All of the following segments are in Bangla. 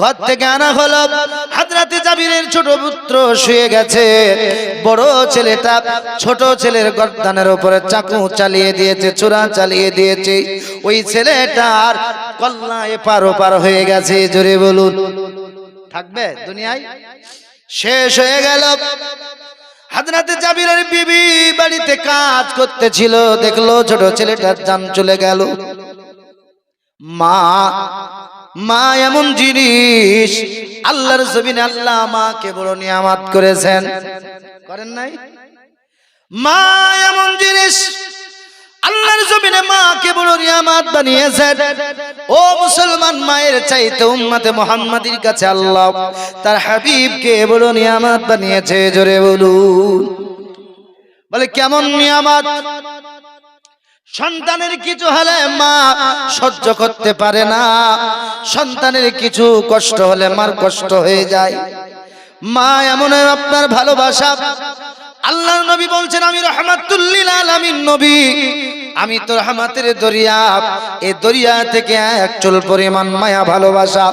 ঘর থেকে আনা হলো। হযরতে জাবিরের ছোট পুত্র শুয়ে গেছে। বড় ছেলেটা ছোট ছেলের গর্দানের উপরে চাকু চালিয়ে দিয়েছে, ছুরা চালিয়ে দিয়েছে। ওই ছেলেটার কল্লা এপার ওপার হয়ে গেছে। জোরে বলুন, থাকবে দুনিয়ায়? শেষ হয়ে গেল। হযরতে জাবিরের বিবি বাড়িতে কাজ করতেছিল, দেখলো ছোট ছেলেটার জান চলে গেল। মা এমন জিনিস, আল্লাহর জমিনে আল্লাহ মাকে বড় নিয়ামত করেছেন, করেন নাই? মা এমন জিনিস, আল্লাহর জমিনে মাকে বড় নিয়ামত বানিয়েছেন। ও মুসলমান, মায়ের চাইতে উম্মতে মুহাম্মাদির কাছে আল্লাহ তার হাবিবকে বড় নিয়ামত বানিয়েছে। জোরে বলুন। বলে কেমন নিয়ামত? সন্তানের কিছু হলে মা সহ্য করতে পারে না, সন্তানের কিছু কষ্ট হলে মার কষ্ট হয়ে যায়। মা এমন আপনার ভালোবাসা। আল্লাহর নবী বলছেন, আমি রাহমাতুল লিল আলামিন নবী, আমি তো রহমতের দরিয়া। এই দরিয়া থেকে এক চুল পরিমাণ মায়া ভালোবাসা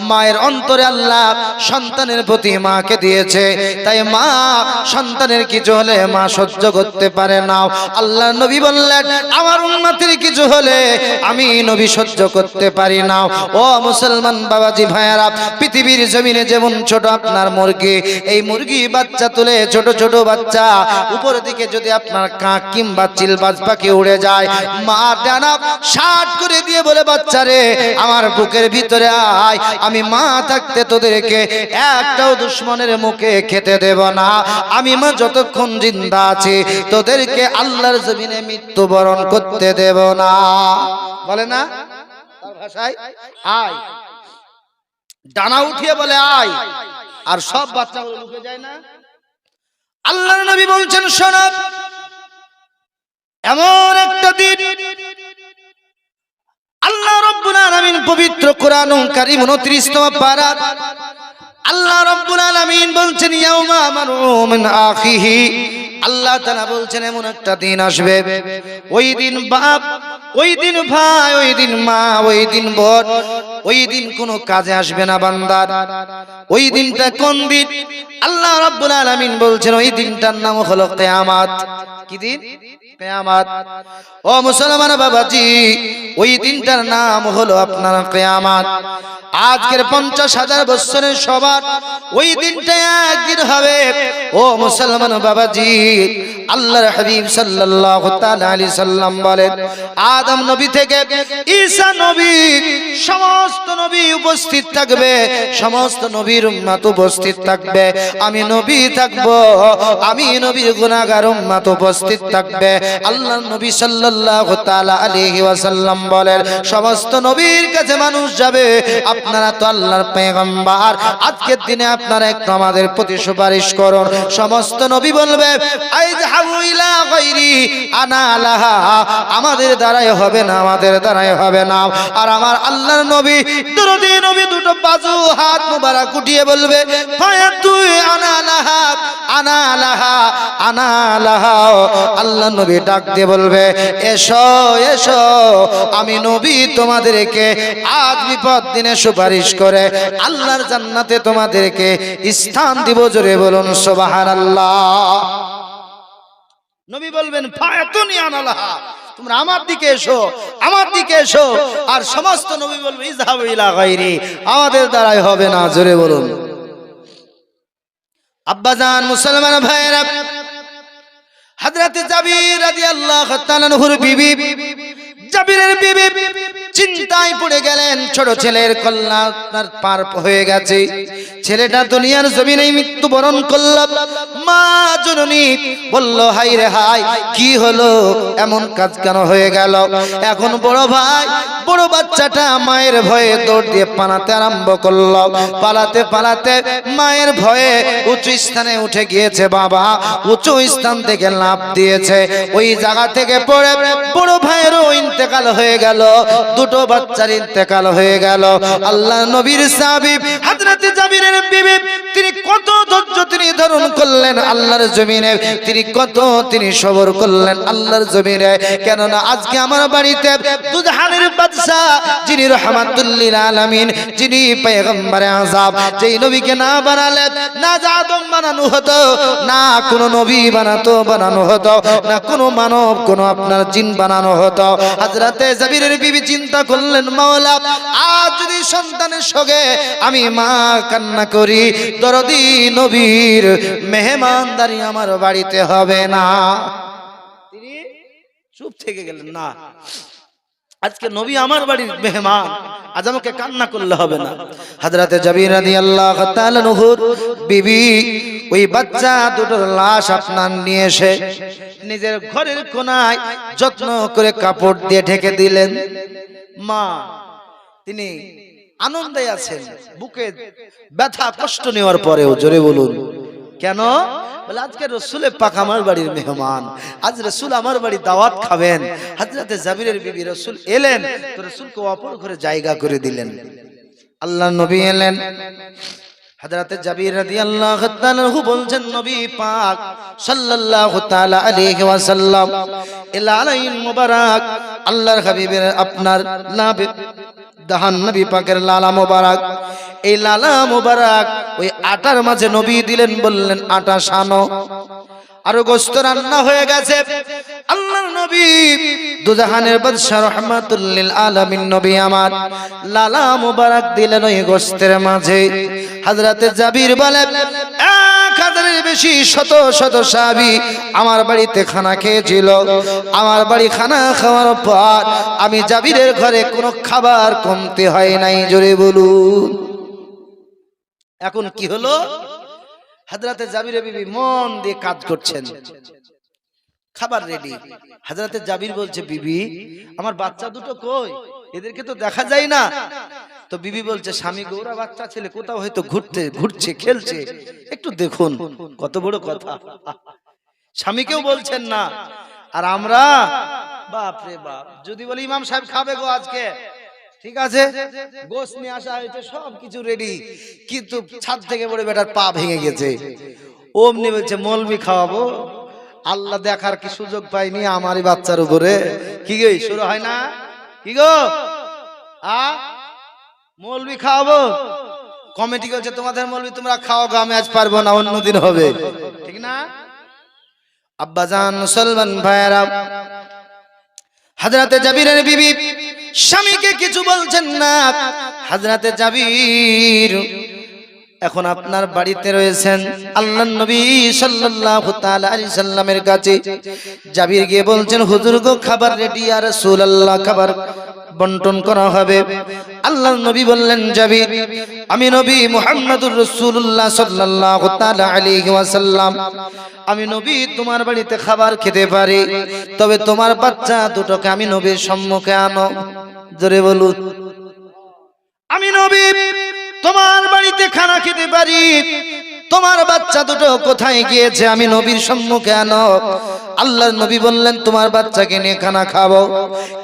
মায়ের অন্তরে আল্লাহ সন্তানের প্রতি মাকে দিয়েছে। তাই মা সন্তানের কিছু হলে মা সহ্য করতে পারে না। আল্লাহর নবী বললেন, আমার উম্মতের কিছু হলে আমি নবী সহ্য করতে পারি না। ও মুসলমান বাবাজি ভাইয়ারা, পৃথিবীর জমিনে যেমন ছোট আপনার মুরগি, এই মুরগি বাচ্চা তুলে ছোট ছোট বাচ্চা উপরের দিকে যদি আপনার কাক কিংবা চিলবাজ পাখি উড়ে যায়, মা ডানা শাট করে দিয়ে বলে, বাচ্চারে আমার বুকের ভিতরে আয়, আমি মা থাকতে তোদেরকে একটাও দুশমনের মুখে খেতে দেব না। আমি মা যতক্ষণ জিন্দা আছি তোদেরকে আল্লাহর জমিনে মৃত্যুবরণ করতে দেব না। বলে না তার ভাষায়, আয়, ডানা উঠিয়ে বলে আয়, আর সব বাচ্চাগুলো লুকে যায় না। আল্লাহর নবী বলছেন, শোনো, এমন একটা দিন আল্লাহ রাব্বুল আলামিন পবিত্র কোরআন কারীম 29তম পারা আল্লাহ রাব্বুল আলামিন বলছেন, ইয়াউমা আমারু মিন আখিহি। আল্লাহ তাআলা বলছেন, এমন একটা দিন আসবে, ওই দিন বাপ, ওই দিন ভাই, ওই দিন মা, ওই দিন বোন, ওই দিন কোনো কাজে আসবে না বান্দার। ওই দিনটা কোন দিন? আল্লাহ রাব্বুল আলামিন বলছেন, ওই দিনটার নাম হলো কিয়ামত। কি দিন? কিয়ামত। ও মুসলমান বাবাজি, ওই দিনটার নাম হলো আপনার কিয়ামত। আজকের 50,000 বছরের সবার ওই দিনটা একদিন হবে। ও মুসলমান বাবাজি, আল্লাহর হাবিব সাল্লাল্লাহু তাআলা আলাইহি সাল্লাম বলেন, আদম নবী থেকে ঈসা নবী, সমস্ত নবী উপস্থিত থাকবে, সমস্ত নবীর উম্মত উপস্থিত থাকবে। আমি নবী থাকব, আমি নবীর গুনাহগার উম্মত উপস্থিত থাকবে। আল্লাহর নবী সাল্লাল্লাহু তাআলা আলাইহি ওয়াসাল্লাম বলেন, সমস্ত নবীর কাছে মানুষ যাবে, আপনারা তো আল্লাহর পয়গম্বর, আজকের দিনে আপনারা একটু আমাদের প্রতি সুপারিশ করুন। সমস্ত নবী বলবে, আইযহাবু ইলা গায়রি আনা লাহা, আমাদের দ্বারাই হবে না, আমাদের দ্বারাই হবে না। আর আমার আল্লাহর নবী, দরদি নবী, দুটো বাজু হাত মুবারক উঠিয়ে বলবে, ফায়াতু আনা লাহা, আনা লাহা, আনা লাহা। আল্লাহ নবী ডাক দিয়ে বলবে, এসো এসো, আমি নবী তোমাদেরকে আজ বিপদ দিনে সুপারিশ করে আল্লাহর জান্নাতে তোমাদেরকে স্থান দিব। জোরে বলুন সুবহানাল্লাহ। নবী বলবেন, ফায়াতুনি আনা লাহা, তোমরা আমার দিকে এসো, আমার দিকে এসো। আর সমস্ত নবী বলবে, ইযহাবু ইলা গায়রি, আমাদের দ্বারাই হবে না। জোরে বলুন। আব্বাজান মুসলমান ভাইরা, হযরতে জাবির রাদিয়াল্লাহু তাআলা আনহুর বিবি, জাবিরের বিবি চিন্তায় পড়ে গেলেন। ছোট ছেলের কল্যাণ তার পার হয়ে গেছে, ছেলেটা দুনিয়ার জমিনে মৃত্যুবরণ করল। মা জননী বলল, হাই রে হাই, কি হলো, এমন কাজ কেন হয়ে গেল? এখন বড় ভাই, বড় বাচ্চাটা মায়ের ভয়ে দৌড় দিয়ে পালাতে আরম্ভ করল। পালাতে পালাতে মায়ের ভয়ে উঁচু স্থানে উঠে গিয়েছে। বাবা উঁচু স্থান থেকে লাফ দিয়েছে, ওই জায়গা থেকে পড়ে বড় ভাইয়েরও ইন্তেকাল হয়ে গেল, দুটো বাচ্চার ইন্তেকাল হয়ে গেল। আল্লাহ নবীর সাহাবী হযরত জাবিরের বিবি, তিনি কত ধৈর্য তিনি ধারণ করলেন আল্লাহর জমিনে, তিনি সবর করলেন আল্লাহর জমিনে। কেননা আজকে আমার বাড়িতে দুজাহানের বাদশা, যিনি রাহমাতুল লিল আলামিন, যিনি পয়গম্বরে আযম, যেই নবীকে না বানালে না আদম বানানো হতো, না কোনো নবী বানানো হতো, না কোনো মানব কোনো আপনার জিন বানানো হতো। হযরতে জাবিরের বিবি চিন্তা করলেন, মাওলা আজ যদি সন্তানের সঙ্গে আমি মা কান্না করি, দরদি নবীর মেহমানদারি আমার বাড়িতে হবে না। তিনি চুপ থেকে গেলেন, না আজকে নবী আমার বাড়ির মেহমান, আজ আমাকে কান্না করলে হবে না। হযরতে জাবির রাদিয়াল্লাহু তাআলা আনহুর বিবি ওই বাচ্চা দুটোর লাশ আপনার নিয়ে এসে নিজের ঘরের কোনায় যত্ন করে কাপড় দিয়ে ঢেকে দিলেন। মা তিনি আনন্দে আছেন, বুকে ব্যথা কষ্ট নেওয়ার পরেও। জোরে বলুন কেন? বলে আজকে রাসূল পাক আমার বাড়ির মেহমান, আজ রাসূল আমার বাড়ি দাওয়াত খাবেন। হযরতে জাবিরের বিবি রাসূল এলেন, তো রাসূলকে অপর ঘরে জায়গা করে দিলেন। আল্লাহর নবী এলেন, হযরতে জাবির রাদিয়াল্লাহু তাআলা আনহু বলছেন, নবী পাক সাল্লাল্লাহু তাআলা আলাইহি ওয়াসাল্লাম এলালাইন মুবারক, আল্লাহর হাবিবের আপনার নাভি দাহান নবী পাকের লালা মোবারক, এই লালা মোবারক ওই আটার মাঝে নবী দিলেন, বললেন আটা সানো। আরো গোশত রান্না হয়ে গেছে। আল্লাহর নবী দুজাহানের বাদশা রাহমাতুল লিল আলামিন নবী আমার লালা মোবারক দিলেন ওই গোশতের মাঝে। হযরতে জাবির বলেন, 1000-এর বেশি শত শত সাহাবী আমার বাড়িতে খানা খেয়েছিল। আমার বাড়ি খানা খাওয়ার পর আমি জাবিরের ঘরে কোনো খাবার কমতে হয় নাই। জোরে বলুন। এখন কি হলো? হযরতে জাবিরের বিবি মন দিয়ে কাজ করছেন, খাবার রেডি। হযরতে জাবির বলছে, বিবি আমার বাচ্চা দুটো কই? এদেরকে তো দেখা যায় না। তো বিবি বলছে, স্বামী গৌরা বাচ্চা ছেলে কোথাও হয়তো ঘুরছে খেলছে, একটু দেখুন। কত বড় কথা, স্বামীকেও বলছেন না। আর আমরা বাপ রে বাপ, যদি বলি ইমাম সাহেব খাবে গো আজকে, ঠিক আছে গোশত নিয়ে আসা হয়েছে, সব কিছু রেডি, কিন্তু ছাদ থেকে পড়ে বেটার পা ভেঙে গেছে। অমনি বলছে মৌলবি খাওয়াবো। আল্লাহ দেখার কি সুযোগ পাইনি আমারই বাচ্চার উপরে? কি গো শুরু হয় না? কি গো মৌলবি খাওয়াবো? কমিটি বলছে তোমাদের মৌলবি তোমরা খাও গো, আমি আজ পারবো না, অন্যদিন হবে, ঠিক না? আব্বাজান মুসলমান ভাইয়েরা, হযরতে জাবিরের বিবি স্বামীকে কিছু বলছেন না। হযরতে জাবির এখন আপনার বাড়িতে রয়েছেন। আল্লাহর নবী সাল্লাল্লাহু তাআলা আলাইহি সাল্লামের কাছে জাবির গিয়ে বলছেন, হুজুর গো খাবার রেডি, ইয়া রাসূলুল্লাহ খাবার বন্টন করা হবে। আল্লাহর নবী বললেন, জাবির আমি নবী মুহাম্মদুর রাসূলুল্লাহ সাল্লাল্লাহু তাআলা আলাইহি ওয়াসাল্লাম, আমি নবী তোমার বাড়িতে খাবার খেতে পারি, তবে তোমার বাচ্চা দুটোকে আমি নবীর সম্মুখে আনো। জোরে বলুন। আমি নবী তোমার বাড়িতে খানা খেতে পারি, তোমার বাচ্চা দুটো কোথায় গিয়েছে আমি নবীর সম্মুখে আনো। আল্লাহর নবী বললেন, তোমার বাচ্চাকে নিয়ে খানা খাবো,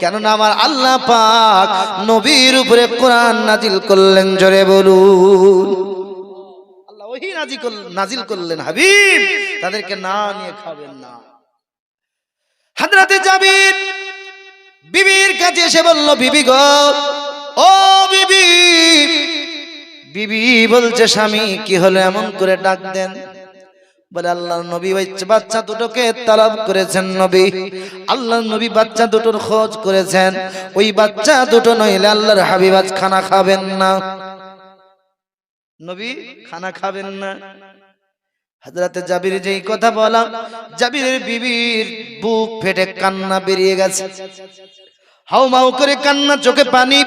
কেননা আমার আল্লাহ পাক নবীর উপরে কোরআন নাজিল করলেন। জোরে বলুন। আল্লাহ ওহী নাজিল করলেন, হাবিব তাদেরকে না নিয়ে খাবেন না। হযরতে জাবির বিবির কাছে এসে বলল, বিবি গো, ও বিবি। বিবি বলছে, স্বামী কি হলো এমন করে ডাক দেন? বলে আল্লাহর নবী ওই বাচ্চা দুটোকে তালাব করেছেন। নবী আল্লাহর নবী বাচ্চা দুটোর খোঁজ করেছেন, ওই বাচ্চা দুটো নইলে আল্লাহর হাবিব আজ খানা খাবেন না। নবী খানা খাবেন না। হযরতে জাবির যেই কথা বলা, জাবিরের বিবির বুক ফেটে কান্না বেরিয়ে গেছে, হাউমাউ করে কান্না, চোখে পানি।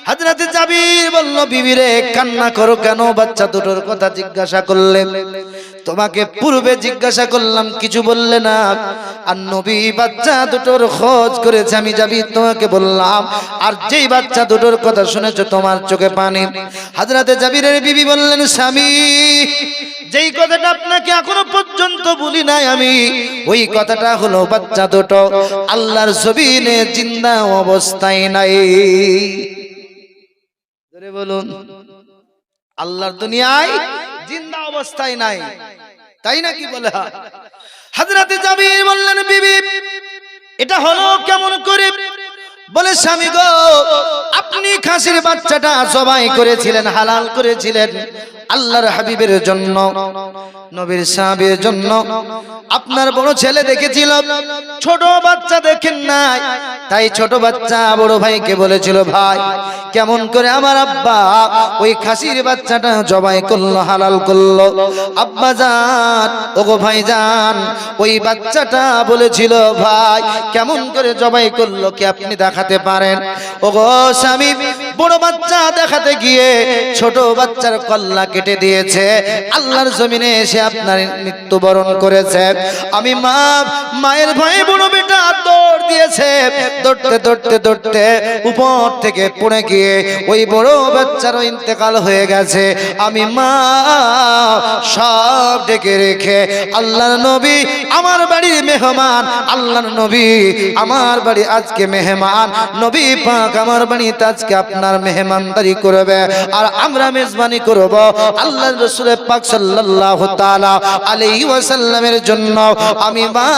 হযরতে জাবির বলল, বিবি রে কান্না করো কেন? বাচ্চা দুটোর কথা জিজ্ঞাসা করলেন, তোমাকে পূর্বে জিজ্ঞাসা করলাম কিছু বললে না, আর নবী বাচ্চা দুটোর খোঁজ করেছে, আমি জাবির তোমাকে বললাম, আর যেই বাচ্চা দুটোর কথা শুনেছো তোমার চোখে পানি। হযরতে জাবিরের বিবি বললেন, স্বামী যেই কথাটা আপনাকে এখনো পর্যন্ত বলি নাই আমি, ওই কথাটা হলো বাচ্চা দুটো আল্লাহর জমিনে জিন্দা অবস্থায় নাই। জোরে বলুন। আল্লাহর দুনিয়ায় জিন্দা অবস্থায় নাই, তাই নাকি বলে? হযরত জাবির বললেন বিবি এটা হলো কেমন করে? বলে স্বামী গো, আপনি খাসির বাচ্চাটা জবাই করেছিলেন, হালাল করেছিলেন আল্লাহর হাবিবের জন্য, নবীর সাহাবীর জন্য। আপনার বড় ছেলে দেখেছিল, ছোট বাচ্চা দেখেন নাই, তাই ছোট বাচ্চা বড় ভাইকে বলেছিল ভাই কেমন করে আমার আব্বা ওই খাসির বাচ্চাটা জবাই করলো, হালাল করলো। আব্বা জান, ওগো ভাই জান, ওই বাচ্চাটা বলেছিল ভাই কেমন করে জবাই করলো কি আপনি দেখাতে পারেন? ওগো স্বামী, বড় বাচ্চা দেখাতে গিয়ে ছোট বাচ্চার কল্লা কেটে দিয়েছে, আল্লাহর জমিনে এসে আপনার মৃত্যুবরণ করেছে। আমি মায়ের ভয়ে বড় বেটা দৌড় দিয়েছে, দৌড়তে দৌড়তে দৌড়তে উপর থেকে পড়ে গিয়ে ওই বড় বাচ্চারও ইন্তেকাল হয়ে গেছে। আমি মা সব ডেকে রেখে আল্লাহর নবী আমার বাড়ির মেহমান, আল্লাহর নবী আমার বাড়ি আজকে মেহমান, নবী পাক আমার বাড়িতে আজকে আপনার মেহমানদারি করবে আর আমরা মেজবানি করব আল্লাহর রাসূল পাক সাল্লাল্লাহু তাআলা আলাইহি ওয়াসাল্লামের জন্য। আমি মা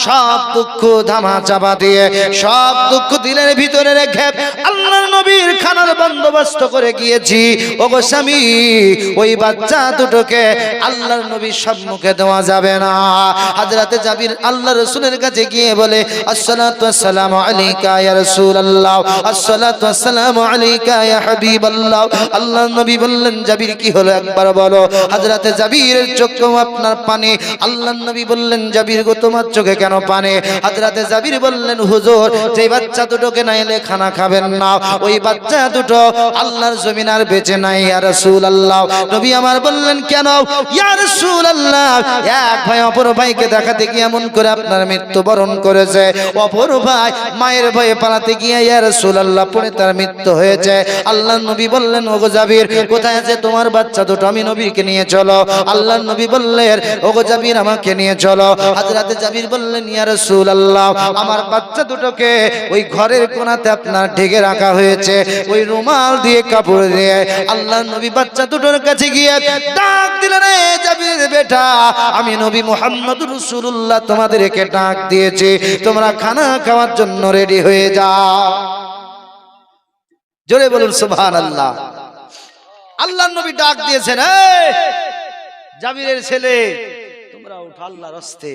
সব দুঃখ ধামা চাপা দিয়ে, সব দুঃখ দিলের ভিতরে রেখে আল্লাহর নবীর খানার বন্দোবস্ত করে গিয়েছি। ওগো স্বামী, ওই বাচ্চা দুটোকে আল্লাহর নবীর সম্মুখে দেওয়া যাবে না। হযরতে জাবির আল্লাহর রাসূলের কাছে গিয়ে বলে আসসালাতু ওয়াসসালামু আলাইকা ইয়া রাসূলুল্লাহ, আসসালাতু ওয়াসসালামু আলাইকা ইয়া হাবিবাল্লাহ। আল্লাহর নবী বললেন জাবির কি হলো একবার বলো। হযরতে জাবিরের চোখে আপনার পানি। আল্লাহর নবী বললেন জাবির গো তোমার চোখে কেন পানি? হযরতে জাবির বললেন হুজুর, যে বাচ্চা দুটোকে না এলে খানা খাবেন না, ওই বাচ্চা দুটো আল্লাহর জমিন আর বেঁচে নাই ইয়া রাসূলুল্লাহ। নবী আমার বললেন কেন? ইয়া রাসূলুল্লাহ, এক ভাই অপর ভাইকে দেখাতে গিয়ে এমন করে আপনার মৃত্যুবরণ করেছে, অপর ভাই মায়ের ভয়ে পালাতে গিয়ে ইয়া রাসূলুল্লাহ পড়ে তার মৃত্যু হয়েছে। আল্লাহর নবী বললেন ওগো জাবির কোথায় আছে তোমার বাচ্চা দুটো? আমি নবীকে নিয়ে চলো। আল্লাহর নবী বললেন ওগো জাবির আমাকে নিয়ে চলো। হযরতে জাবির বললেন ইয়া রাসূলুল্লাহ, আমার বাচ্চা দুটোকে ওই ঘরের কোণাতে আপনার ঢেকে রাখা হয়েছে, ওই রুমাল দিয়ে কাপড় দিয়ে। আল্লাহর নবী বাচ্চা দুটোর কাছে গিয়ে ডাক দিলেন রে জাবির বেটা, আমি নবী মুহাম্মদুর রাসূলুল্লাহ তোমাদেরকে ডাক দিয়েছি, তোমরা খানা খাওয়ার জন্য রেডি হয়ে যাও। জোরে বলুন সুবহানাল্লাহ। আল্লাহর নবী ডাক দিয়েছেন এই জাবিরের ছেলে তোমরা উঠো আল্লাহর রাস্তে।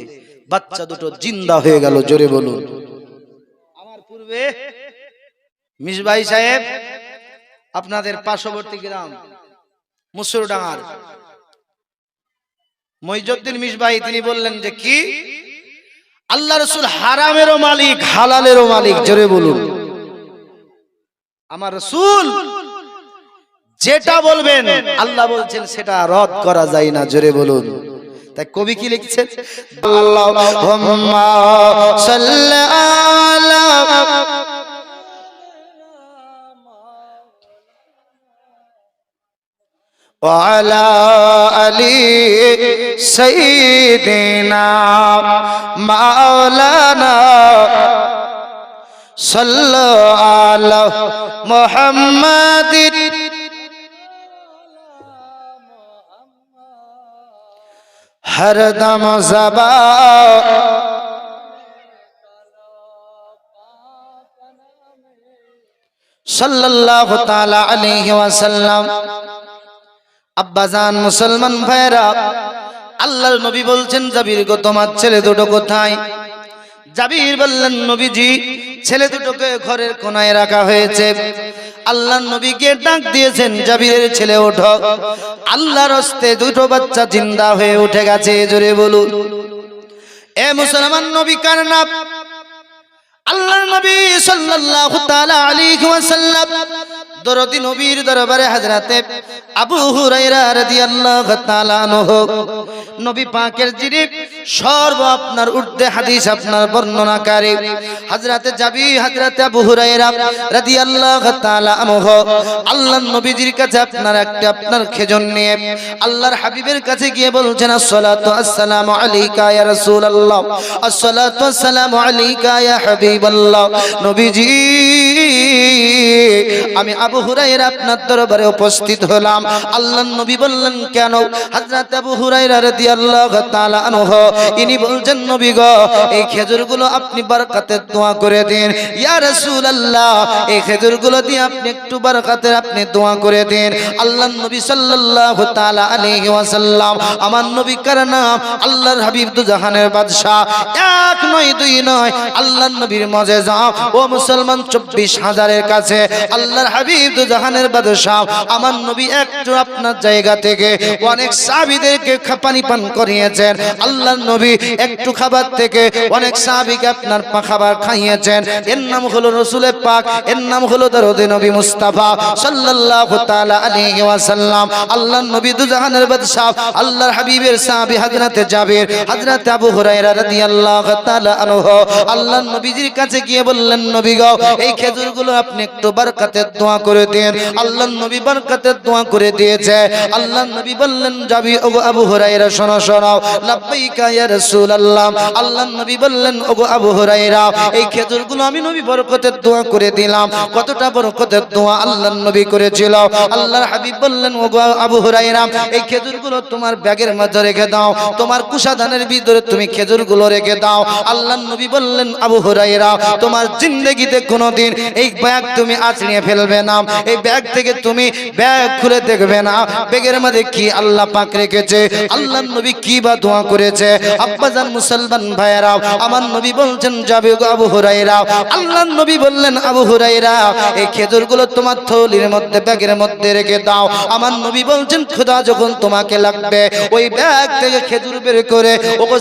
বাচ্চা দুটো জিন্দা হয়ে গেল। জোরে বলুন। আমার পূর্বে মিসবাই সাহেব আপনাদের পার্শ্ববর্তী গ্রাম মুসুরডাঙ্গার মইজউদ্দিন মিসবাই তিনি বললেন যে কি আল্লাহ রাসূল হারামেরও মালিক হালালেরও মালিক। জোরে বলুন। আমার রাসূল যেটা বলবেন আল্লাহ বলছেন সেটা রদ করা যায় না। জোরে বলুন। তাই কবি কি লিখছেন? আল্লাহুম্মা সাল্লি আলা ওয়া আলা আলি সাইয়্যিদিনা মাওলানা সাল্লাল্লাহু আলা মুহাম্মাদিন হরদম জবা সাল্লাল্লাহু তাআলা আলাইহি ওয়াসাল্লাম। আব্বাজান মুসলমান ভাইরা, আল্লাহর নবী বলছেন জাবির গো তোমার ছেলে দুটো কোথায়? জাবির বললেন নবীজি ছেলে দুটোকে ঘরের কোণায় রাখা হয়েছে। আল্লাহর নবীকে ডাক দিয়েছেন জাবিরের ছেলে ওঠো। আল্লাহর হস্তে দুটো বাচ্চা জিন্দা হয়ে উঠে গেছে। জোরে বলুন। এ মুসলমান নবী কার নাম? আল্লাহর নবী সাল্লাল্লাহু তাআলা আলাইহি ওয়াসাল্লাম দরদি নবীর দরবারে হযরতে আবু হুরায়রা রাদিয়াল্লাহু তাআলা আনহু নবী পাকের যিনি সর্ব আপনার ঊর্ধ্বে হাদিস আপনার বর্ণনাকারী হযরতে জাবির হযরতে আবু হুরায়রা রাদিয়াল্লাহু তাআলা আনহু আল্লাহর নবীজির কাছে আপনার খেজুর নিয়ে আল্লাহর হাবিবের কাছে গিয়ে বলছেন আসসালাতু আসসালামু আলাইকা ইয়া রাসূলুল্লাহ আসসালাতু আসসালামু আলাইকা ইয়া হাবিবাল্লাহ নবীজি আমি আবু হুরায়রা আপনার দরবারে উপস্থিত হলাম আল্লাহর নবী বললেন কেন হযরত আবু হুরায়রা রাদিয়াল্লাহু তাআলা আনহু ইনি বলছেন নবী গো এই খেজুরগুলো আপনি বরকতের দোয়া করে দিন ইয়া রাসূলুল্লাহ এই খেজুরগুলো দিয়ে আপনি একটু বরকতের আপনি দোয়া করে দিন আল্লাহর নবী সাল্লাল্লাহু তাআলা আলাইহি ওয়াসাল্লাম আমার নবী কার নাম আল্লাহর হাবিব দু জাহানের বাদশা এক নয় দুই নয় আল্লাহর নবীর মুজিজা ও মুসলমান 24000 এর কাছে আল্লাহর হাবিব দু জাহানের বাদশা আমার নবী একটু আপনার জায়গা থেকে অনেক সাহাবীদেরকে পানি পান করিয়েছেন আল্লাহর নবী একটু খাবার থেকে অনেক সাহাবীকে আপনার খাবার খাইয়েছেন এর নাম হলো রাসূলের পাক এর নাম হলো দরুদ নবী মুস্তাফা সাল্লাল্লাহু তাআলা আলাইহি ওয়াসাল্লাম আল্লাহর নবী দু জাহানের বাদশা আল্লাহর হাবিবের সাহাবী হযরতে জাবির হযরতে আবু হুরায়রা রাদিয়াল্লাহু তাআলা আনহু আল্লাহর নবীজির কাছে গিয়ে বললেন নবী গো এই খেজুরগুলো আপনি একটু বরকতের দোয়া করে দেন আল্লাহর নবী বরকতের দোয়া করে দিয়েছে আল্লাহর নবী বললেন জাবি ওগো আবু হুরায়রা শোনো শোনো লাব্বাইকা ইয়া রাসূলুল্লাহ আল্লাহর নবী বললেন ওগো আবু হুরায়রা এই খেজুরগুলো আমি নবী বরকতের দোয়া করে দিলাম কতটা বরকতের দোয়া আল্লাহর নবী করেছিল আল্লাহর হাবিব বললেন ওগো আবু হুরায়রা এই খেজুরগুলো তোমার ব্যাগের মধ্যে রেখে দাও তোমার কুশাদানের ভিতরে তুমি খেজুরগুলো রেখে দাও আল্লাহর নবী বললেন আবু হুরায়রা তোমার জিন্দেগিতে কোনোদিন এই ব্যাগ তুমি আছড়িয়ে ফেলবে না এই ব্যাগ থেকে তুমি ব্যাগ খুলে দেখবে না ব্যাগের মধ্যে কি আল্লাহ পাক রেখেছে আল্লাহর নবী কি বা দোয়া করেছে আব্বাজান মুসলমান ভাইরা আমার নবী বলছেন যাবে গো আবু হুরায়রা আল্লাহর নবী বললেন আবু হুরায়রা এই খেজুরগুলো তোমার থলির মধ্যে ব্যাগের মধ্যে রেখে দাও আমার নবী বলছেন খোদা যখন তোমাকে লাগবে ওই ব্যাগ থেকে খেজুর বের করে ওগো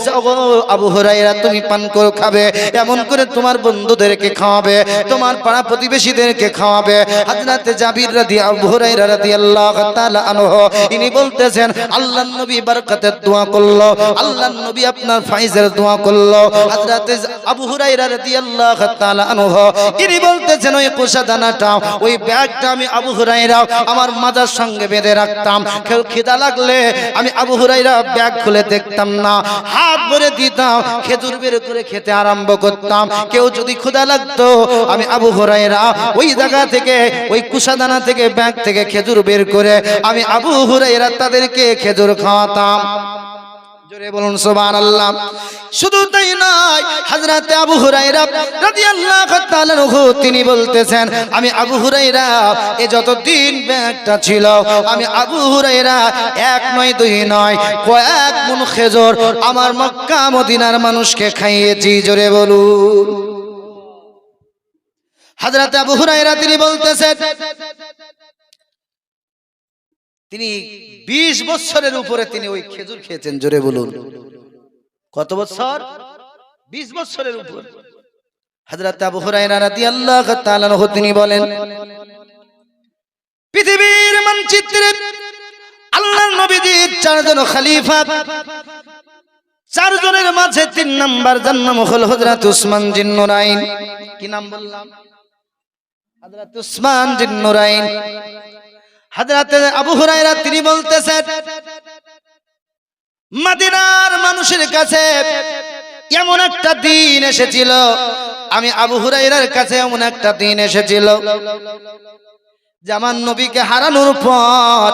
আবু হুরায়রা তুমি পান করে খাবে এমন করে তোমার বন্ধুদেরকে খাওয়াবে তোমার পাড়া প্রতিবেশীদেরকে খাওয়াবে হযরতে জাবির আবু হুরায়রা রাদিয়াল্লাহু তাআলা আনহু ইনি বলতেছেন আল্লাহর নবী বরকতের দোয়া করলো আল্লাহর নবী আপনার ফাইজের দোয়া করলো হযরতে আবু হুরায়রা রাদিয়াল্লাহু তাআলা আনহু ইনি বলতেছেন ওই কোষাদানাটা ওই ব্যাগটা আমি আবু হুরায়রা আমার মাজার সঙ্গে বেঁধে রাখতাম খিদা লাগলে আমি আবু হুরায়রা ব্যাগ খুলে দেখতাম না হাত ভরে দিতাম খেজুর বের করে খেতে আরম্ভ করতাম কেউ যদি ক্ষুধা লাগতো আমি আবু হুরায়রা ওই জায়গা থেকে ওই কুশাদানা থেকে ব্যাগ থেকে খেজুর বের করে আমি আবু হুরায়রা তাদেরকে খেজুর খাওয়াতাম জোরে বলুন সুবহানাল্লাহ শুধু তাই নয় হযরতে আবু হুরায়রা রাদিয়াল্লাহু তাআলা আনহু তিনি বলতেছেন আমি আবু হুরায়রা এ যতদিন ব্যাগটা ছিল আমি আবু হুরায়রা এক নয় দুই নয় কয়েক মণ খেজুর আমার মক্কা মদিনার মানুষকে খাইয়েছি জোরে বলুন হযরতে আবু হুরায়রা তিনি বলতেছেন তিনি 20 বছরের উপরে তিনি ওই খেজুর খেয়েছেন জোরে বলুন কত বছর 20 বছরের উপর হযরত আবু হুরায়রা রাদিয়াল্লাহু তাআলা আনহু তিনি বলেন পৃথিবীর মানচিত্রে আল্লাহর নবীজির চারজন খলিফা চারজনের মাঝে 3 নাম্বার যার নাম হলো হযরত উসমান জিন নুরাইন কি নাম বললাম হযরত উসমান জিন নুরাইন হযরত আবু হুরায়রা তিনি বলতেছেন মদিনার মানুষের কাছে এমন একটা দিন এসেছিল আমি আবু হুরায়রার কাছে এমন একটা দিন এসেছিল যে আমার নবীকে হারানোর পর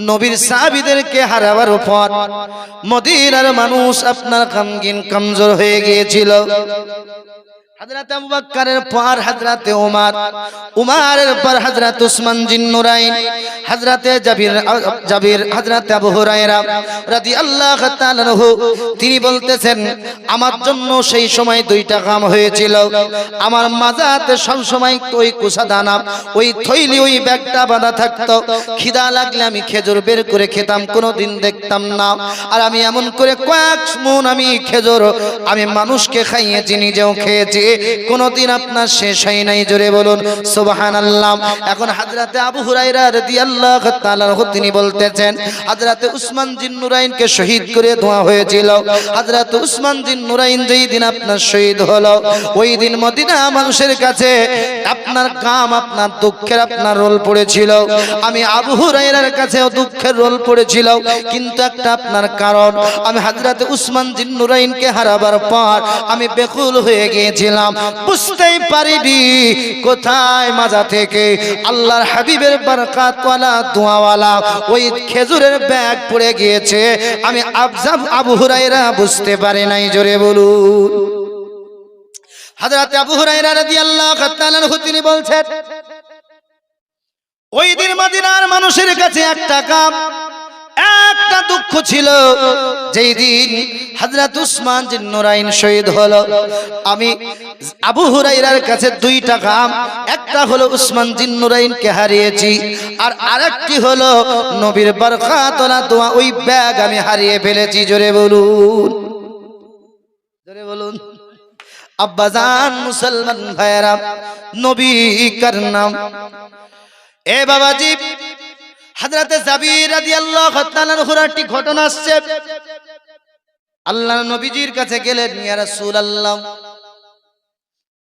নবীর সাহাবীদেরকে হারাবার পর মদিনার মানুষ আপনার কামগিন কমজোর হয়ে গিয়েছিল হযরত আবু বকরের পর হযরত উমারের পর হযরত উসমান জিন নুরাইন হযরত জাবির হযরত আবু হুরায়রা রাদিয়াল্লাহু তাআলা আনহু তিনি বলতেছেন আমার জন্য সেই সময় 2টা কাম হয়েছিল আমার মাজাতে সব সময় ওই কুসাদানা ওই থইলি ওই ব্যাগটা বাঁধা থাকতো খিদা লাগলে আমি খেজুর বের করে খেতাম কোনোদিন দেখতাম না আর আমি এমন করে কয়েক মণ আমি খেজুর আমি মানুষকে খাইয়েছি নিজেও খেয়েছি কোনোদিন আপনার শেষ হয় নাই। জোরে বলুন সুবহানাল্লাহ। এখন হযরতে আবু হুরায়রা রাদিয়াল্লাহু তাআলা তিনি বলতেছেন, হযরতে উসমান জিন্নুরাইনকে শহীদ করে দেওয়া হয়েছিল। হযরতে উসমান জিন্নুরাইন যেই দিন আপনার শহীদ হলো, ওই দিন মদিনা মানুষের কাছে আপনার কাম, আপনার দুঃখের আপনার রোল পড়েছিল। আমি আবু হুরায়রার কাছেও দুঃখের রোল পড়েছিল, কিন্তু একটা আপনার কারণ, আমি হযরতে উসমান জিন্নুরাইনকে হারাবার পর আমি বেকুল হয়ে গিয়েছিলাম, বুঝতেই পারিনি কোথায় মাজা থেকে আল্লাহর হাবিবের বরকতওয়ালা দোয়াওয়ালা ওই খেজুরের ব্যাগ পড়ে গিয়েছে। আমি আবু হুরায়রা বুঝতে পারি নাই। জোরে বলুন। হযরত আবু হুরায়রা রাদিয়াল্লাহু তাআলা তিনি বলছেন, ওই দিন মদিনার মানুষের কাছে একটা কাম, একটা দুঃখ ছিল। যেই দিন হযরত উসমান জিন্নুরাইন শহীদ হলো, আমি আবু হুরায়রার কাছে দুইটা কাম, একটা হলো উসমান জিন্নুরাইনকে হারিয়েছি, আর আরেকটি হলো নবীর বরকতওয়ালা দোয়া ওই ব্যাগ আমি হারিয়ে ফেলেছি। জোরে বলুন, জোরে বলুন। আব্বাজান মুসলমান ভাইরা, নবী কার নাম এ বাবাজি, হযরতে জাবির রাদিয়াল্লাহু তাআলা আনহুর একটি ঘটনা আসছে। আল্লাহর নবীজির কাছে গেলেন, ইয়া রাসূলুল্লাহ,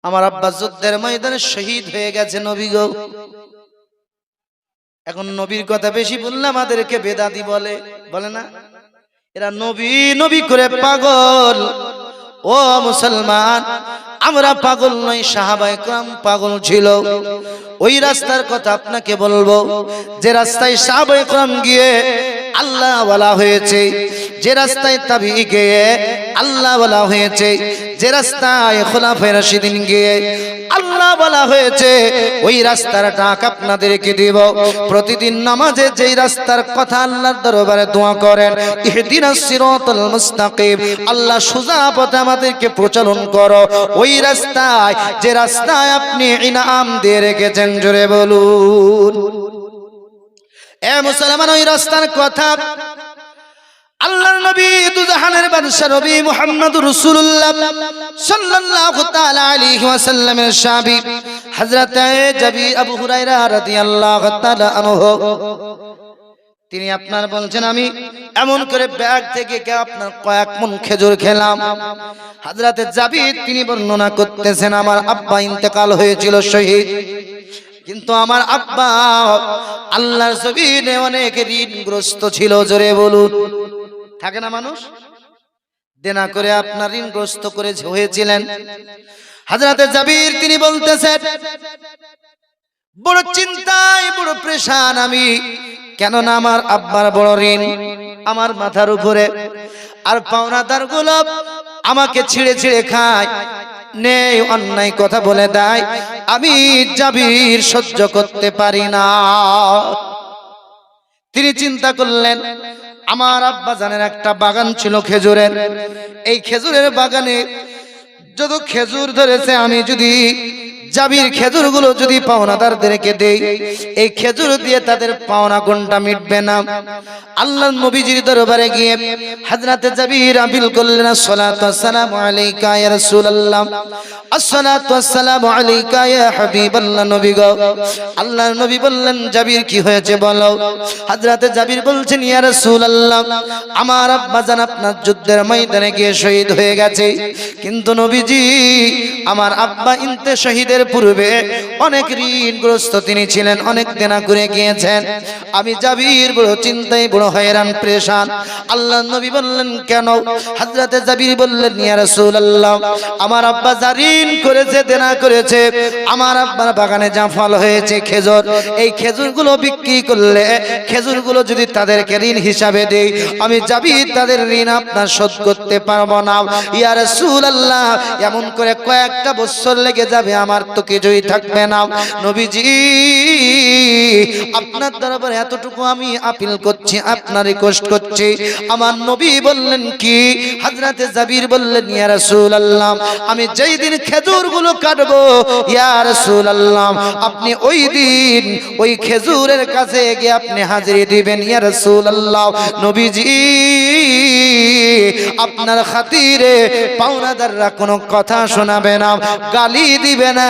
আমার আব্বা যুদ্ধের ময়দানে শহীদ হয়ে গেছে নবী গো। এখন নবীর কথা বেশি বললে আমাদেরকে বেদাতি বলে, বলে না? এরা নবী নবী করে পাগল। ও মুসলমান, আমরা পাগল নই, সাহাবায়ে কেরাম পাগল ছিল। ওই রাস্তার কথা আপনাকে বলবো, যে রাস্তায় সাহাবায়ে কেরাম গিয়ে আল্লাহ ওয়ালা হয়েছে, যে রাস্তায় তাবিঈ গিয়ে আল্লাহ ওয়ালা হয়েছে, যে রাস্তায় খুলাফায়ে রাশিদিন গিয়ে আল্লাহ ওয়ালা হয়েছে, ওই রাস্তার ডাক আপনাদেরকে দেব। প্রতিদিন নামাজে যেই রাস্তার কথা আল্লাহর দরবারে দোয়া করেন, ইহদিনাস সিরাতাল মুস্তাকিম, আল্লাহ সোজা পথে আমাদেরকে প্রচলন করো, ওই রাস্তায়, যে রাস্তায় আপনি ইনাম দিয়ে রেখেছেন। জোরে বলুন। এ মুসলমান, ওই রাস্তার কথা আল্লাহর নবী দুজাহানের বাদশা নবী মুহাম্মদুর রাসূলুল্লাহ সাল্লাল্লাহু তাআলা আলাইহি ওয়াসাল্লামের সাহাবী হযরতে জাবির আবু হুরায়রা রাদিয়াল্লাহু তাআলা আনহু, তিনি আপনার বলছেন, আমি এমন করে ব্যাগ থেকে আপনার কয়েক মণ খেজুর খেলাম। হযরতে জাবির তিনি বর্ণনা করতেছেন, আমার আব্বা ইন্তেকাল হয়েছিল শহীদ, কিন্তু আমার আব্বা আল্লাহর জমিনে অনেক ঋণগ্রস্ত ছিল। জোরে বলুন। থাকে না মানুষ দেনা করে আপনার ঋণগ্রস্ত করে হয়েছিলেন। হযরতে জাবির তিনি বলতেছেন, বড় চিন্তায়, বড় পেরেশান আমি, কেননা আমার আব্বার বড় ঋণ আমার মাথার উপরে, আর পাওনাদার গুলো আমাকে ছিঁড়ে ছিঁড়ে খায়, নেই অন্যায় কথা বলে দেয়, আমি জাবির সহ্য করতে পারি না। তিনি চিন্তা করলেন, আমার আব্বা জানেন একটা বাগান ছিল খেজুরের, এই খেজুরের বাগানে যত খেজুর ধরেছে, আমি যদি জাবির খেজুরগুলো যদি পাওনাদারদেরকে দেই, এই খেজুর দিয়ে তাদের পাওনা গুণটা মিটবে না। আল্লাহর নবীজির দরবারে গিয়ে হযরতে জাবির আপিল করলেন, আসসালাতু ওয়াসসালামু আলাইকা ইয়া রাসূলুল্লাহ, আসসালাতু ওয়াসসালামু আলাইকা ইয়া হাবিবাল্লাহ। নবী গো, আল্লাহর নবী বললেন, জাবির কি হয়েছে বলো। হযরতে জাবির বলছেন, ইয়া রাসূলুল্লাহ, আমার আব্বা জান আপনার যুদ্ধের ময়দানে গিয়ে শহীদ হয়ে গেছে, কিন্তু নবীজি আমার আব্বা ইন্তে শহীদের পূর্বে অনেক ঋণগ্রস্ত তিনি ছিলেন, অনেক দেনা করে গিয়েছেন। আমি জাবির বড় চিন্তায়, বড় হয়রান পেরেশান। আল্লাহর নবী বললেন, কেন? হযরতে জাবির বললেন, ইয়া রাসূলুল্লাহ, আমার আব্বা যা ঋণ করেছে, দেনা করেছে, আমার আব্বার বাগানে যা ফল হয়েছে খেজুর, এই খেজুরগুলো বিক্রি করলে, খেজুরগুলো যদি তাদেরকে ঋণ হিসাবে দেই, আমি জাবির তাদের ঋণ আপনার শোধ করতে পারবো না। ইয়া রাসূলুল্লাহ, এমন করে কয়েকটা বছর লেগে যাবে আমার কিছুই থাকবে না। নবীজি আপনার দরবারে এতটুকু আমি আপিল করছি, আপনার রিকোয়েস্ট করছি। আমার নবী বললেন কি? হযরতে জাবির বললেন ইয়া রাসূলুল্লাহ, আমি যেই দিন খেজুরগুলো কাটবো ইয়া রাসূলুল্লাহ, আপনি ওই দিন ওই খেজুরের কাছে গিয়ে আপনি হাজিরি দিবেন ইয়া রাসূলুল্লাহ। নবীজি আপনার খাতিরে পাওনাদাররা কোনো কথা শোনাবে না, গালি দিবে না।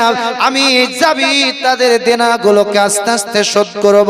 আমি যাবি তাদের দেনাগুলোকে আস্তে আস্তে শোধ করব।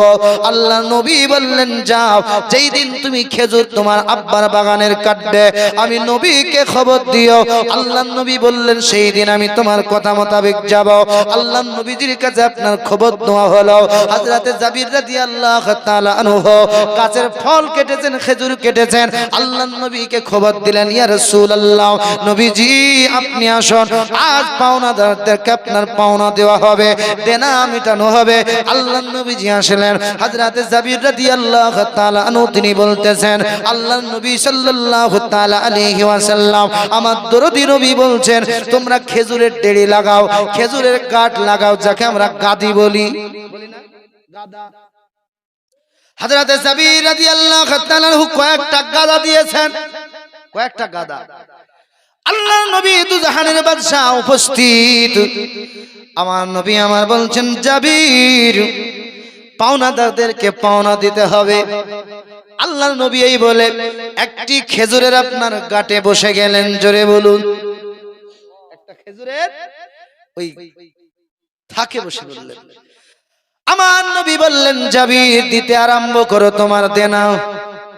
আল্লাহ নবী বললেন যাও, যেই দিন তুমি খেজুর তোমার আব্বার বাগানের কাটবে আমি নবীকে খবর দিও। আল্লাহ নবী বললেন সেই দিন আমি তোমার কথা মোতাবেক যাব। আল্লাহ নবীজির কাছে আপনার খবর দেওয়া হলো। হযরতে জাবির রাদিয়াল্লাহু তাআলা আনহু গাছের ফল কেটেছেন, খেজুর কেটেছেন। আল্লাহ নবীকে খবর দিলেন ইয়া রাসূলুল্লাহ, নবীজি আপনি আসুন, আজ পাওনাদারদেরকে আপনার পাওনা দেওয়া হবে, দেনা মেটানো হবে। আল্লাহ নবীজি আসলেন। হযরতে জাবির রাদিয়াল্লাহু তাআলা আনহু তিনি বলতেছেন আল্লাহ নবী সাল্লাল্লাহু তাআলা আলাইহি ওয়াসাল্লাম আমার দরদি নবী বলছেন তোমরা খেজুরের ডেড়ি লাগাও, খেজুরের কাঠ লাগাও, যাকে আমরা গাদি বলি না, গাদা। হযরতে জাবির রাদিয়াল্লাহু তাআলা আনহু কয়েকটা গাদা দিয়েছেন, কয়েকটা গাদা। আল্লাহর নবী দুজাহানের বাদশা উপস্থিত। আমার নবী আমার বলছেন জাবির পাওনাদারদেরকে পাওনা দিতে হবে। আল্লাহর নবী এই বলে একটি খেজুরের আপনার গাটে বসে গেলেন। জোরে বলুন, একটা খেজুরের ওই থাকে বসে বললেন। আমার নবী বললেন জাবির দিতে আরম্ভ করো, তোমার দেনা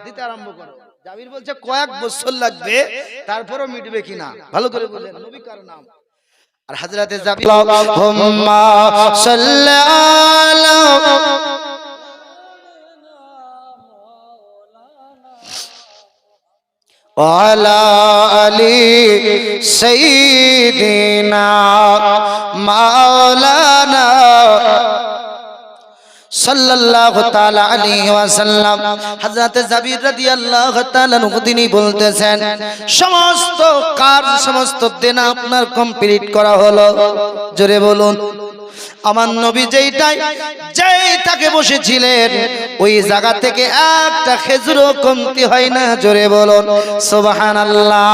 দিতে আরম্ভ করো। জাবির বলছে কয়েক বছর লাগবে, তারপরও মিটবে কিনা ভালো করে বলেন। নবী কার নাম? আর হযরতে জাবির আল্লাহুম্মা সাল্লি আলা ওয়ালা আলি সাইয়্যিদিনা মাওলানা সাল্লাল্লাহু তাআলা আলাইহি ওয়াসাল্লাম। হযরতে জাবির রাদিয়াল্লাহু তাআলা আনহু তিনি বলতেছেন সমস্ত কাজ সমস্ত দেনা আপনার কমপ্লিট করা হলো। জোরে বলুন। আমার নবী যেই তাকে বসেছিলেন ওই জায়গা থেকে একটা খেজুরও কমতি হয় না। জোরে বলুন সুবহানাল্লাহ।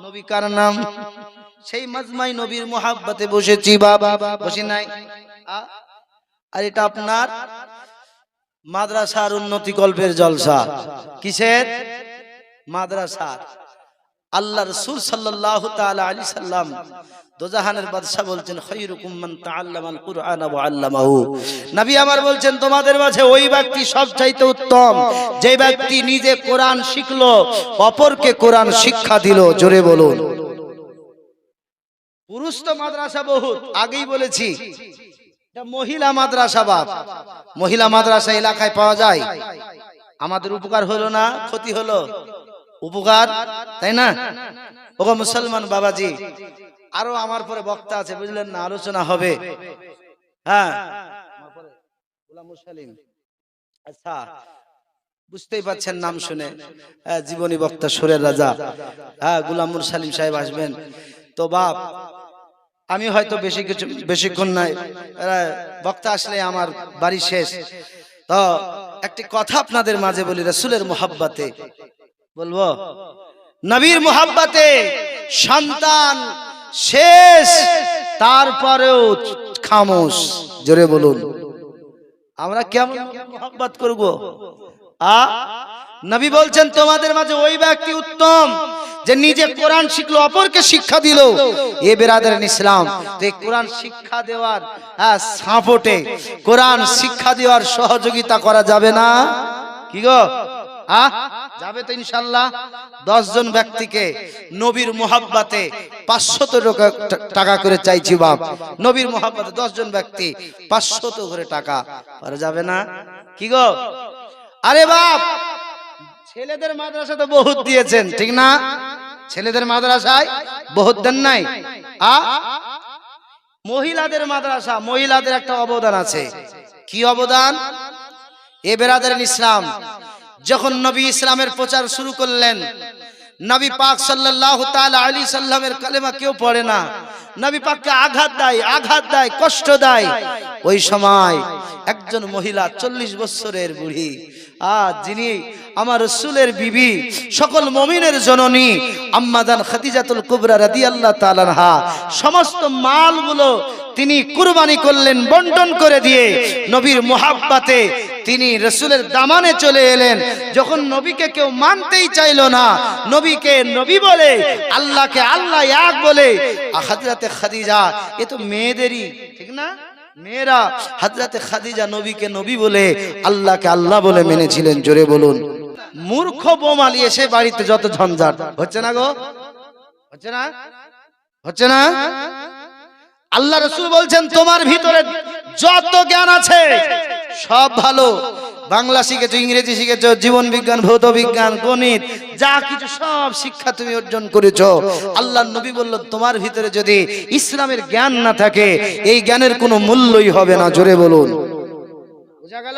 নবী কার নাম? সেই মাজমাই নবীর মুহাব্বতে বসেছি বাবা, বসি নাই। আর এটা আপনার মাদ্রাসার উন্নতি গল্পের জলসা। কিসের মাদ্রাসা? আল্লাহ রাসূল সাল্লাল্লাহু তাআলা আলাইহি সাল্লাম দোজাহানের বাদশা বলছেন খায়রুকুম মান তাআল্লামাল কুরআন ওয়া আল্লামাহু। নবী আমার বলছেন তোমাদের মাঝে ওই ব্যক্তি সবচাইতে উত্তম যে ব্যক্তি নিজে কোরআন শিখলো, অপরকে কোরআন শিক্ষা দিল। জোরে বলুন। পুরুষ তো মাদ্রাসা বহুত আগেই বলেছি, মহিলা মাদ্রাসা বাপ, মহিলা মাদ্রাসা এলাকায় পাওয়া যায়। আমাদের উপকার হলো না ক্ষতি হলো? উপকার, তাই না? ওগো মুসলমান বাবাজি, আরো আমার পরে বক্তা আছে বুঝলেন না, আলোচনা হবে। হ্যাঁ আচ্ছা বুঝতেই পাচ্ছেন নাম শুনে, জীবনী বক্তা সুরের রাজা, হ্যাঁ গোলামুর সালিম সাহেব আসবেন। তো বাপ আমি হয়তো বেশিক্ষণ নাই, বক্তা আসলে আমার বাড়ি শেষ। তো একটি কথা আপনাদের মাঝে বলি, রাসূলের মুহাব্বতে বলবো, নবীর মুহাব্বতে সন্তান শেষ, তারপরেও খামোশ। জোরে বলুন আমরা কেমন মুহাব্বত করব? নবী বলছেন তোমাদের মাঝে ওই ব্যক্তি উত্তম যে নিজে কোরআন শিখলো, অপরকে শিক্ষা দিল। এ বেরাদারিন ইসলাম, তো এই কোরআন শিক্ষা দেওয়ার সাপোর্টে কোরআন শিক্ষা দেওয়ার সহযোগিতা করা যাবে না? কি গো যাবে তো ইনশাআল্লাহ। 10 জন ব্যক্তিকে নবীর মুহাব্বতে 500 টাকা করে চাইছি বাপ। নবীর মুহাব্বতে 10 জন ব্যক্তি 500 করে টাকা পারা যাবে না? কি গো? আরে বাপ ছেলেদের মাদ্রাসা তো বহুত দিয়েছেন, ঠিক না? ছেলেদের মাদ্রাসায় বহুত দেন নাই। মহিলাদের মাদ্রাসা, মহিলাদের একটা অবদান আছে। কি অবদান? এ বেরাদারিন ইসলাম, যখন নবী ইসলামের প্রচার শুরু করলেন নবী পাক সাল্লাল্লাহু তাআলা আলাইহি সাল্লামের কালেমা কেউ পড়ে না, নবী পাককে আঘাত দেয়, কষ্ট দেয়। ওই সময় একজন মহিলা 40 বছরের বুড়ি, যিনি আমার রাসূলের বিবি, সকল মুমিনের জননী আম্মাজান খাদিজাতুল কুবরা রাদিয়াল্লাহু তাআলা আনহা, সমস্ত মালগুলো তিনি কুরবানি করলেন, বন্টন করে দিয়ে নবীর মুহাব্বতে তিনি রাসূলের দামানে চলে এলেন। যখন নবীকে কেউ মানতেই চাইলো না, নবীকে নবী বলে, আল্লাহকে আল্লাহ এক বলে, হযরতে খাদিজা, এ তো মেয়েদেরই, ঠিক না? মেয়েরা হযরতে খাদিজা নবীকে নবী বলে, আল্লাহকে আল্লাহ বলে মেনেছিলেন। জোরে বলুন। মূর্খ বোমালি এসে বাড়িতে যত ঝঞ্ঝাট হচ্ছে না গো, হচ্ছে না? আল্লাহ রাসূল বলছেন তোমার ভিতরে যত জ্ঞান আছে সব ভালো, বাংলা শিখেছো, ইংরেজি শিখেছো, জীবন বিজ্ঞান, ভৌত বিজ্ঞান, গণিত, যা কিছু সব শিক্ষা তুমি অর্জন করেছো। আল্লাহর নবী বললেন তোমার ভিতরে যদি ইসলামের জ্ঞান না থাকে, এই জ্ঞানের কোনো মূল্যই হবে না। জোরে বলুন। বুঝা গেল?